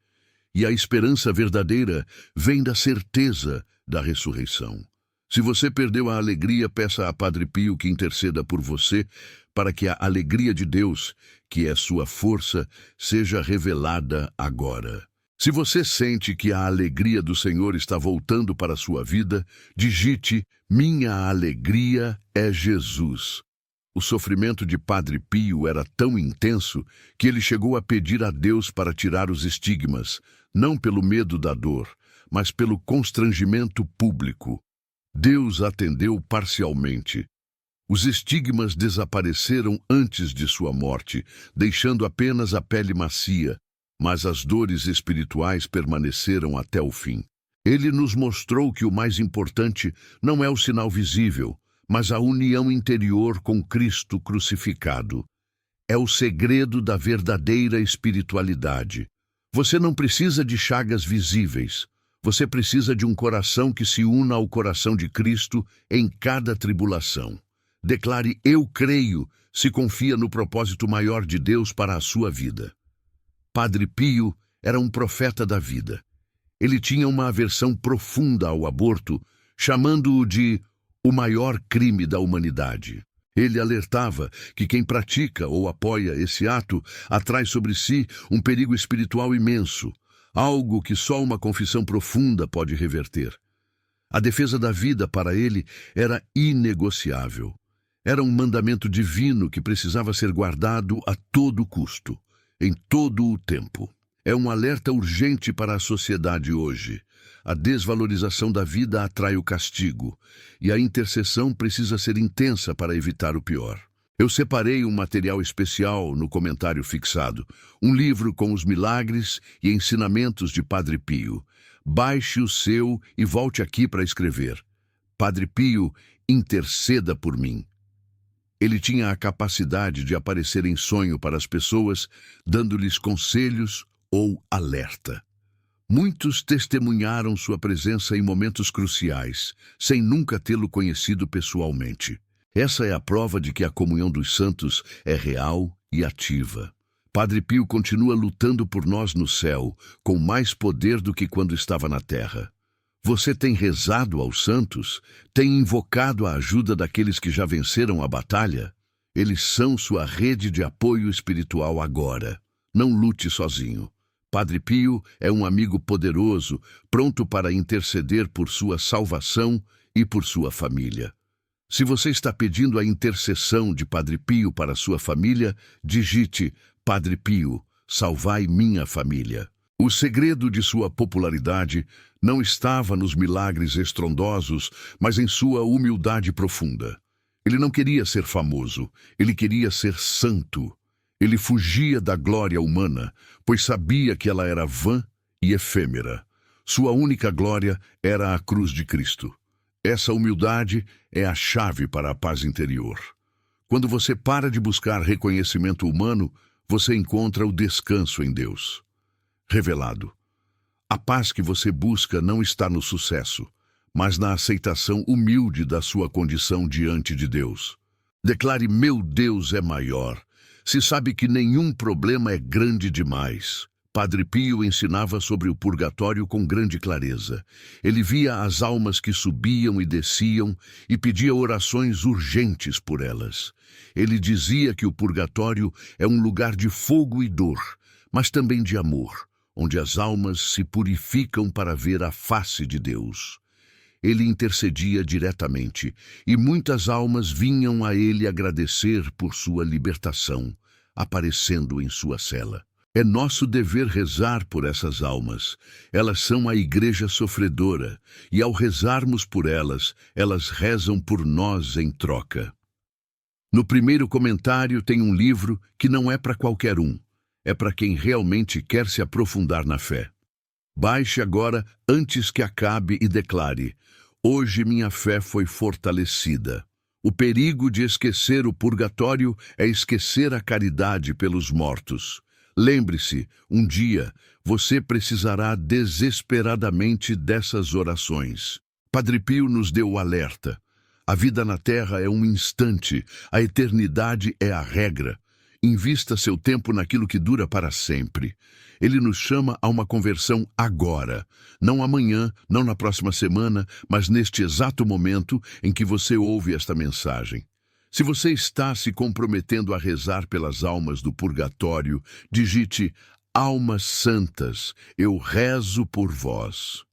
E a esperança verdadeira vem da certeza da ressurreição. Se você perdeu a alegria, peça a Padre Pio que interceda por você, para que a alegria de Deus, que é sua força, seja revelada agora. Se você sente que a alegria do Senhor está voltando para a sua vida, digite: minha alegria é Jesus. O sofrimento de Padre Pio era tão intenso que ele chegou a pedir a Deus para tirar os estigmas, não pelo medo da dor, mas pelo constrangimento público. Deus atendeu parcialmente. Os estigmas desapareceram antes de sua morte, deixando apenas a pele macia, mas as dores espirituais permaneceram até o fim. Ele nos mostrou que o mais importante não é o sinal visível, mas a união interior com Cristo crucificado. É o segredo da verdadeira espiritualidade. Você não precisa de chagas visíveis. Você precisa de um coração que se una ao coração de Cristo em cada tribulação. Declare: eu creio, se confia no propósito maior de Deus para a sua vida. Padre Pio era um profeta da vida. Ele tinha uma aversão profunda ao aborto, chamando-o de o maior crime da humanidade. Ele alertava que quem pratica ou apoia esse ato atrai sobre si um perigo espiritual imenso, algo que só uma confissão profunda pode reverter. A defesa da vida para ele era inegociável. Era um mandamento divino que precisava ser guardado a todo custo, em todo o tempo. É um alerta urgente para a sociedade hoje. A desvalorização da vida atrai o castigo, e a intercessão precisa ser intensa para evitar o pior. Eu separei um material especial no comentário fixado, um livro com os milagres e ensinamentos de Padre Pio. Baixe o seu e volte aqui para escrever: Padre Pio, interceda por mim. Ele tinha a capacidade de aparecer em sonho para as pessoas, dando-lhes conselhos ou alerta. Muitos testemunharam sua presença em momentos cruciais, sem nunca tê-lo conhecido pessoalmente. Essa é a prova de que a comunhão dos santos é real e ativa. Padre Pio continua lutando por nós no céu, com mais poder do que quando estava na terra. Você tem rezado aos santos? Tem invocado a ajuda daqueles que já venceram a batalha? Eles são sua rede de apoio espiritual agora. Não lute sozinho. Padre Pio é um amigo poderoso, pronto para interceder por sua salvação e por sua família. Se você está pedindo a intercessão de Padre Pio para sua família, digite: Padre Pio, salvai minha família. O segredo de sua popularidade não estava nos milagres estrondosos, mas em sua humildade profunda. Ele não queria ser famoso, ele queria ser santo. Ele fugia da glória humana, pois sabia que ela era vã e efêmera. Sua única glória era a cruz de Cristo. Essa humildade é a chave para a paz interior. Quando você para de buscar reconhecimento humano, você encontra o descanso em Deus. Revelado. A paz que você busca não está no sucesso, mas na aceitação humilde da sua condição diante de Deus. Declare: meu Deus é maior. Se sabe que nenhum problema é grande demais. Padre Pio ensinava sobre o purgatório com grande clareza. Ele via as almas que subiam e desciam e pedia orações urgentes por elas. Ele dizia que o purgatório é um lugar de fogo e dor, mas também de amor, onde as almas se purificam para ver a face de Deus. Ele intercedia diretamente, e muitas almas vinham a ele agradecer por sua libertação, aparecendo em sua cela. É nosso dever rezar por essas almas. Elas são a igreja sofredora, e ao rezarmos por elas, elas rezam por nós em troca. No primeiro comentário tem um livro que não é para qualquer um. é para quem realmente quer se aprofundar na fé. Baixe agora antes que acabe e declare: hoje minha fé foi fortalecida. O perigo de esquecer o purgatório é esquecer a caridade pelos mortos. Lembre-se, um dia você precisará desesperadamente dessas orações. Padre Pio nos deu o alerta. A vida na Terra é um instante, a eternidade é a regra. Invista seu tempo naquilo que dura para sempre. Ele nos chama a uma conversão agora, não amanhã, não na próxima semana, mas neste exato momento em que você ouve esta mensagem. Se você está se comprometendo a rezar pelas almas do purgatório, digite: almas santas, eu rezo por vós.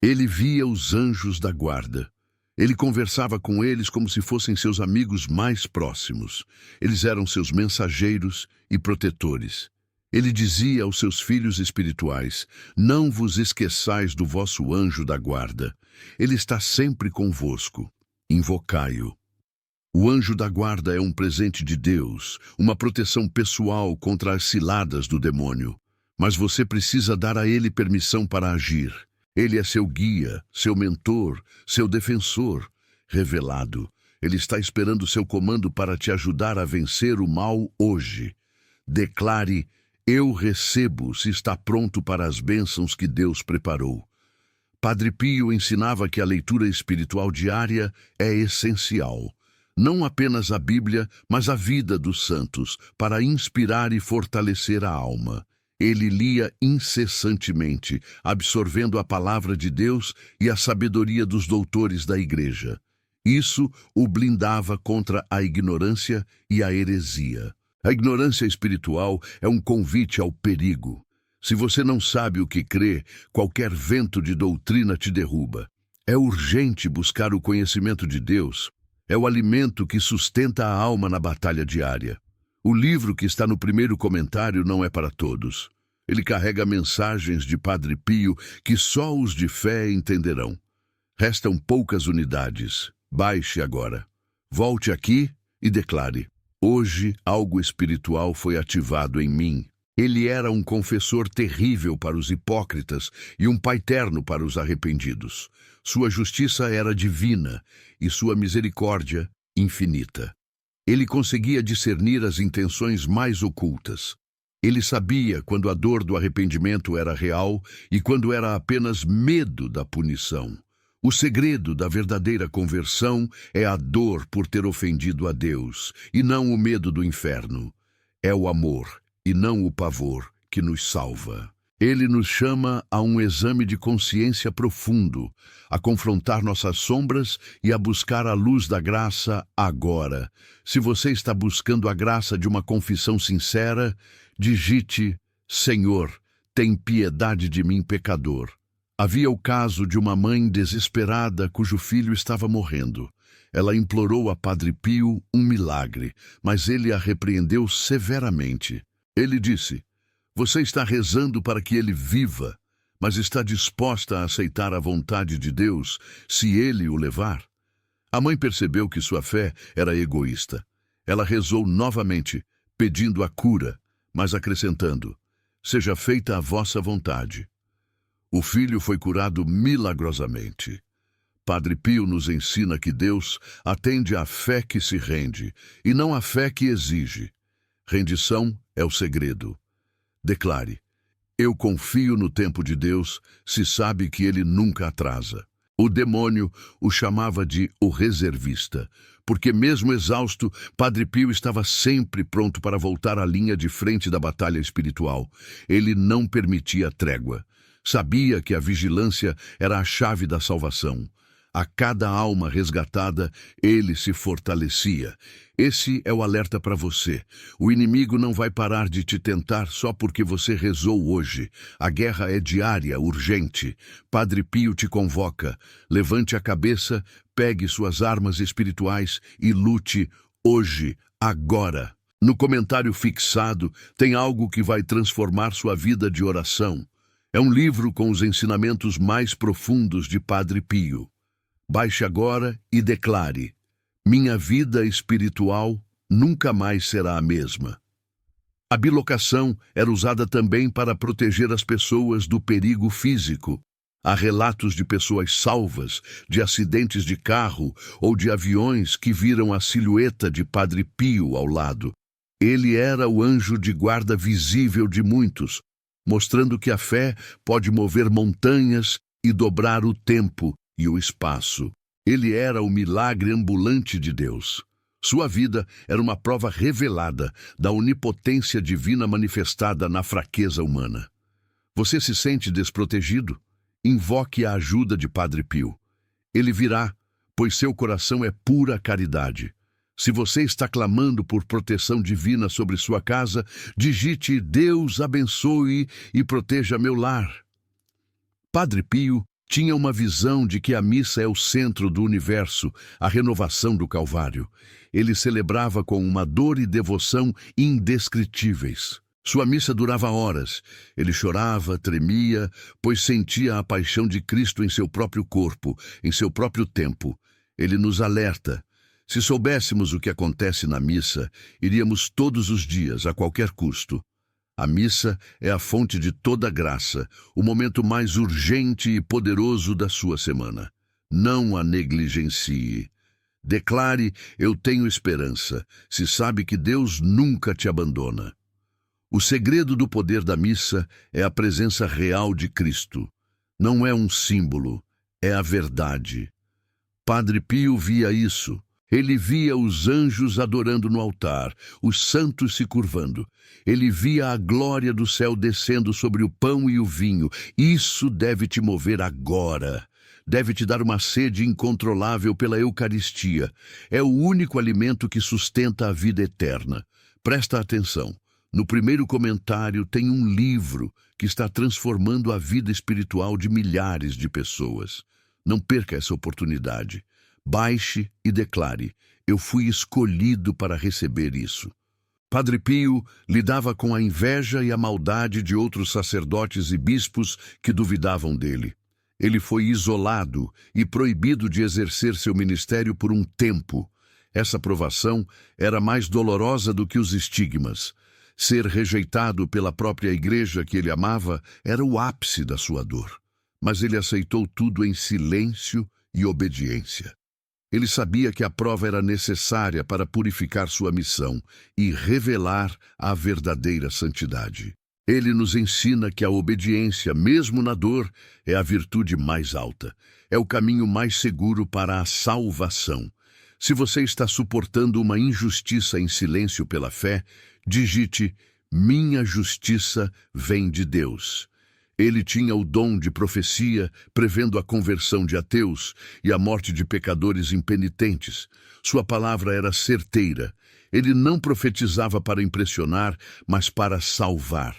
Ele via os anjos da guarda. Ele conversava com eles como se fossem seus amigos mais próximos. Eles eram seus mensageiros e protetores. Ele dizia aos seus filhos espirituais: não vos esqueçais do vosso anjo da guarda. Ele está sempre convosco. Invocai-o. O anjo da guarda é um presente de Deus, uma proteção pessoal contra as ciladas do demônio. Mas você precisa dar a ele permissão para agir. Ele é seu guia, seu mentor, seu defensor. Revelado, ele está esperando seu comando para te ajudar a vencer o mal hoje. Declare: eu recebo, se está pronto para as bênçãos que Deus preparou. Padre Pio ensinava que a leitura espiritual diária é essencial. Não apenas a Bíblia, mas a vida dos santos, para inspirar e fortalecer a alma. Ele lia incessantemente, absorvendo a palavra de Deus e a sabedoria dos doutores da Igreja. Isso o blindava contra a ignorância e a heresia. A ignorância espiritual é um convite ao perigo. Se você não sabe o que crê, qualquer vento de doutrina te derruba. É urgente buscar o conhecimento de Deus. É o alimento que sustenta a alma na batalha diária. O livro que está no primeiro comentário não é para todos. Ele carrega mensagens de Padre Pio que só os de fé entenderão. Restam poucas unidades. Baixe agora. Volte aqui e declare: hoje algo espiritual foi ativado em mim. Ele era um confessor terrível para os hipócritas e um pai terno para os arrependidos. Sua justiça era divina e sua misericórdia infinita. Ele conseguia discernir as intenções mais ocultas. Ele sabia quando a dor do arrependimento era real e quando era apenas medo da punição. O segredo da verdadeira conversão é a dor por ter ofendido a Deus, e não o medo do inferno. É o amor, e não o pavor, que nos salva. Ele nos chama a um exame de consciência profundo, a confrontar nossas sombras e a buscar a luz da graça agora. Se você está buscando a graça de uma confissão sincera, digite: Senhor, tem piedade de mim, pecador. Havia o caso de uma mãe desesperada cujo filho estava morrendo. Ela implorou a Padre Pio um milagre, mas ele a repreendeu severamente. Ele disse: você está rezando para que ele viva, mas está disposta a aceitar a vontade de Deus se ele o levar? A mãe percebeu que sua fé era egoísta. Ela rezou novamente, pedindo a cura, mas acrescentando: seja feita a vossa vontade. O filho foi curado milagrosamente. Padre Pio nos ensina que Deus atende à fé que se rende, e não à fé que exige. Rendição é o segredo. Declare: eu confio no tempo de Deus, se sabe que ele nunca atrasa. O demônio o chamava de o reservista, porque mesmo exausto, Padre Pio estava sempre pronto para voltar à linha de frente da batalha espiritual. Ele não permitia trégua. Sabia que a vigilância era a chave da salvação. A cada alma resgatada, ele se fortalecia. Esse é o alerta para você. O inimigo não vai parar de te tentar só porque você rezou hoje. A guerra é diária, urgente. Padre Pio te convoca. Levante a cabeça, pegue suas armas espirituais e lute hoje, agora. No comentário fixado tem algo que vai transformar sua vida de oração. É um livro com os ensinamentos mais profundos de Padre Pio. Baixe agora e declare: minha vida espiritual nunca mais será a mesma. A bilocação era usada também para proteger as pessoas do perigo físico. Há relatos de pessoas salvas, de acidentes de carro ou de aviões que viram a silhueta de Padre Pio ao lado. Ele era o anjo de guarda visível de muitos, mostrando que a fé pode mover montanhas e dobrar o tempo e o espaço. Ele era o milagre ambulante de Deus. Sua vida era uma prova revelada da onipotência divina manifestada na fraqueza humana. Você se sente desprotegido? Invoque a ajuda de Padre Pio. Ele virá, pois seu coração é pura caridade. Se você está clamando por proteção divina sobre sua casa, digite Deus abençoe e proteja meu lar. Padre Pio tinha uma visão de que a missa é o centro do universo, a renovação do Calvário. Ele celebrava com uma dor e devoção indescritíveis. Sua missa durava horas. Ele chorava, tremia, pois sentia a paixão de Cristo em seu próprio corpo, em seu próprio tempo. Ele nos alerta. Se soubéssemos o que acontece na missa, iríamos todos os dias, a qualquer custo. A missa é a fonte de toda graça, o momento mais urgente e poderoso da sua semana. Não a negligencie. Declare, eu tenho esperança, se sabe que Deus nunca te abandona. O segredo do poder da missa é a presença real de Cristo. Não é um símbolo, é a verdade. Padre Pio via isso. Ele via os anjos adorando no altar, os santos se curvando. Ele via a glória do céu descendo sobre o pão e o vinho. Isso deve te mover agora. Deve te dar uma sede incontrolável pela Eucaristia. É o único alimento que sustenta a vida eterna. Presta atenção. No primeiro comentário tem um livro que está transformando a vida espiritual de milhares de pessoas. Não perca essa oportunidade. Baixe e declare, eu fui escolhido para receber isso. Padre Pio lidava com a inveja e a maldade de outros sacerdotes e bispos que duvidavam dele. Ele foi isolado e proibido de exercer seu ministério por um tempo. Essa provação era mais dolorosa do que os estigmas. Ser rejeitado pela própria igreja que ele amava era o ápice da sua dor. Mas ele aceitou tudo em silêncio e obediência. Ele sabia que a prova era necessária para purificar sua missão e revelar a verdadeira santidade. Ele nos ensina que a obediência, mesmo na dor, é a virtude mais alta. É o caminho mais seguro para a salvação. Se você está suportando uma injustiça em silêncio pela fé, digite, minha justiça vem de Deus. Ele tinha o dom de profecia, prevendo a conversão de ateus e a morte de pecadores impenitentes. Sua palavra era certeira. Ele não profetizava para impressionar, mas para salvar.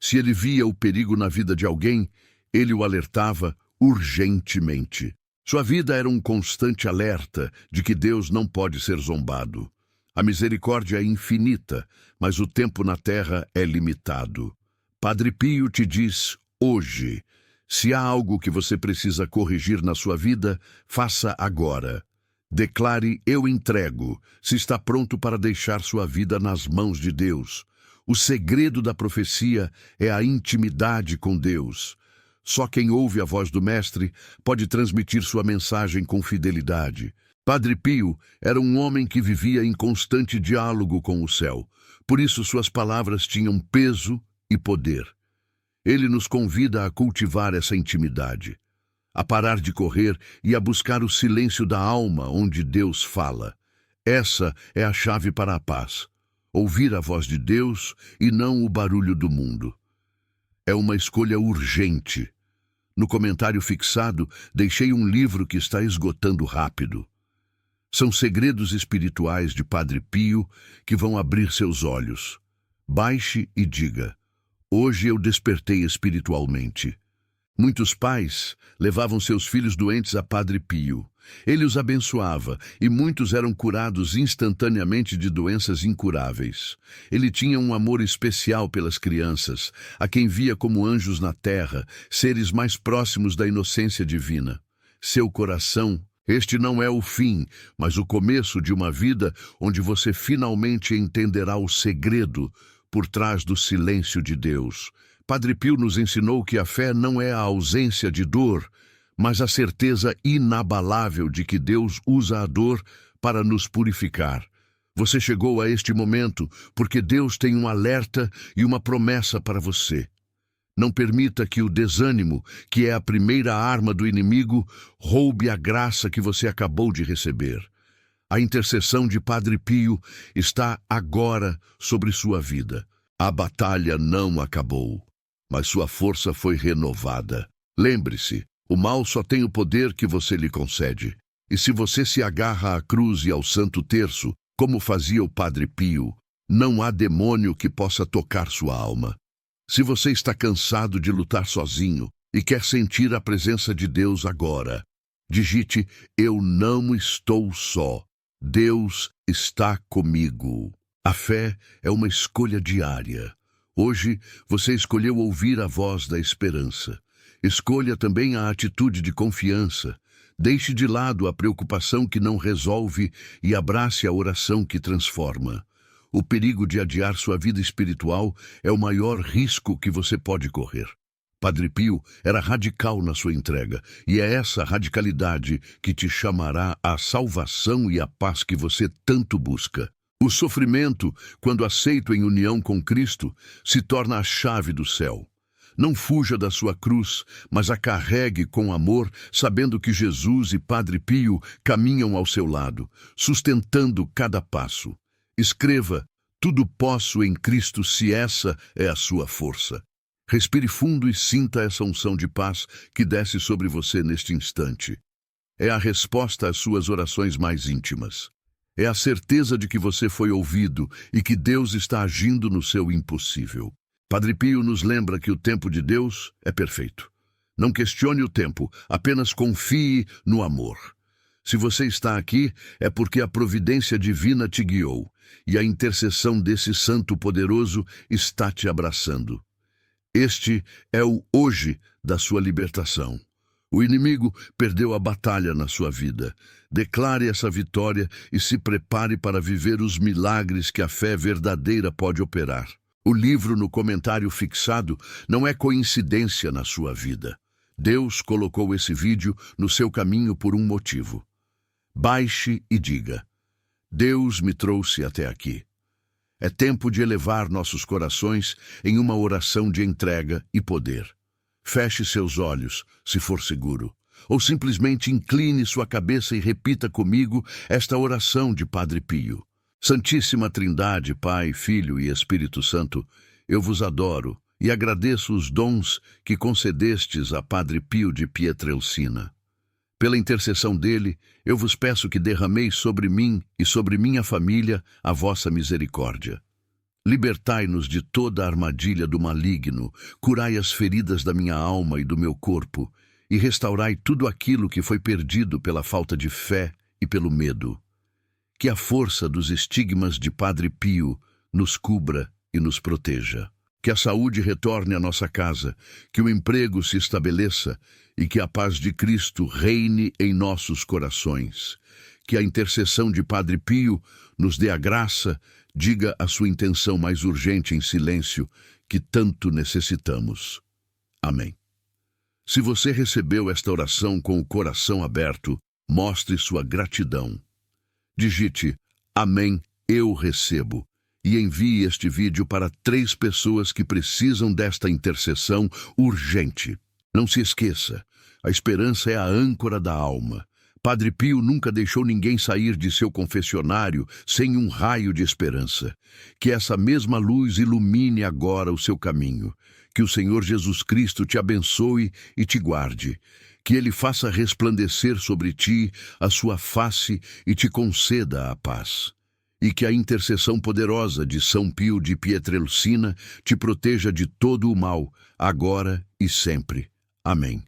Se ele via o perigo na vida de alguém, ele o alertava urgentemente. Sua vida era um constante alerta de que Deus não pode ser zombado. A misericórdia é infinita, mas o tempo na terra é limitado. Padre Pio te diz, hoje, se há algo que você precisa corrigir na sua vida, faça agora. Declare, eu entrego, se está pronto para deixar sua vida nas mãos de Deus. O segredo da profecia é a intimidade com Deus. Só quem ouve a voz do Mestre pode transmitir sua mensagem com fidelidade. Padre Pio era um homem que vivia em constante diálogo com o céu. Por isso suas palavras tinham peso e poder. Ele nos convida a cultivar essa intimidade, a parar de correr e a buscar o silêncio da alma onde Deus fala. Essa é a chave para a paz. Ouvir a voz de Deus e não o barulho do mundo. É uma escolha urgente. No comentário fixado, deixei um livro que está esgotando rápido. São segredos espirituais de Padre Pio que vão abrir seus olhos. Baixe e diga, hoje eu despertei espiritualmente. Muitos pais levavam seus filhos doentes a Padre Pio. Ele os abençoava e muitos eram curados instantaneamente de doenças incuráveis. Ele tinha um amor especial pelas crianças, a quem via como anjos na terra, seres mais próximos da inocência divina. Seu coração, este não é o fim, mas o começo de uma vida onde você finalmente entenderá o segredo, por trás do silêncio de Deus. Padre Pio nos ensinou que a fé não é a ausência de dor, mas a certeza inabalável de que Deus usa a dor para nos purificar. Você chegou a este momento porque Deus tem um alerta e uma promessa para você. Não permita que o desânimo, que é a primeira arma do inimigo, roube a graça que você acabou de receber. A intercessão de Padre Pio está agora sobre sua vida. A batalha não acabou, mas sua força foi renovada. Lembre-se, o mal só tem o poder que você lhe concede. E se você se agarra à cruz e ao Santo Terço, como fazia o Padre Pio, não há demônio que possa tocar sua alma. Se você está cansado de lutar sozinho e quer sentir a presença de Deus agora, digite: eu não estou só. Deus está comigo. A fé é uma escolha diária. Hoje, você escolheu ouvir a voz da esperança. Escolha também a atitude de confiança. Deixe de lado a preocupação que não resolve e abrace a oração que transforma. O perigo de adiar sua vida espiritual é o maior risco que você pode correr. Padre Pio era radical na sua entrega, e é essa radicalidade que te chamará à salvação e à paz que você tanto busca. O sofrimento, quando aceito em união com Cristo, se torna a chave do céu. Não fuja da sua cruz, mas a carregue com amor, sabendo que Jesus e Padre Pio caminham ao seu lado, sustentando cada passo. Escreva: tudo posso em Cristo, se essa é a sua força. Respire fundo e sinta essa unção de paz que desce sobre você neste instante. É a resposta às suas orações mais íntimas. É a certeza de que você foi ouvido e que Deus está agindo no seu impossível. Padre Pio nos lembra que o tempo de Deus é perfeito. Não questione o tempo, apenas confie no amor. Se você está aqui, é porque a providência divina te guiou, e a intercessão desse santo poderoso está te abraçando. Este é o hoje da sua libertação. O inimigo perdeu a batalha na sua vida. Declare essa vitória e se prepare para viver os milagres que a fé verdadeira pode operar. O livro no comentário fixado não é coincidência na sua vida. Deus colocou esse vídeo no seu caminho por um motivo. Baixe e diga: Deus me trouxe até aqui. É tempo de elevar nossos corações em uma oração de entrega e poder. Feche seus olhos, se for seguro, ou simplesmente incline sua cabeça e repita comigo esta oração de Padre Pio. Santíssima Trindade, Pai, Filho e Espírito Santo, eu vos adoro e agradeço os dons que concedestes a Padre Pio de Pietrelcina. Pela intercessão dele, eu vos peço que derrameis sobre mim e sobre minha família a vossa misericórdia. Libertai-nos de toda a armadilha do maligno, curai as feridas da minha alma e do meu corpo, e restaurai tudo aquilo que foi perdido pela falta de fé e pelo medo. Que a força dos estigmas de Padre Pio nos cubra e nos proteja. Que a saúde retorne à nossa casa, que o emprego se estabeleça e que a paz de Cristo reine em nossos corações. Que a intercessão de Padre Pio nos dê a graça, diga a sua intenção mais urgente em silêncio, que tanto necessitamos. Amém. Se você recebeu esta oração com o coração aberto, mostre sua gratidão. Digite: Amém, eu recebo. E envie este vídeo para 3 pessoas que precisam desta intercessão urgente. Não se esqueça, a esperança é a âncora da alma. Padre Pio nunca deixou ninguém sair de seu confessionário sem um raio de esperança. Que essa mesma luz ilumine agora o seu caminho. Que o Senhor Jesus Cristo te abençoe e te guarde. Que Ele faça resplandecer sobre ti a sua face e te conceda a paz. E que a intercessão poderosa de São Pio de Pietrelcina te proteja de todo o mal, agora e sempre. Amém.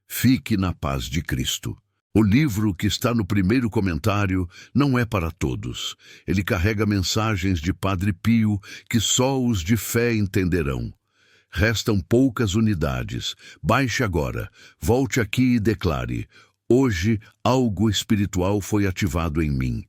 Fique na paz de Cristo. O livro que está no primeiro comentário não é para todos. Ele carrega mensagens de Padre Pio que só os de fé entenderão. Restam poucas unidades. Baixe agora, volte aqui e declare: hoje algo espiritual foi ativado em mim.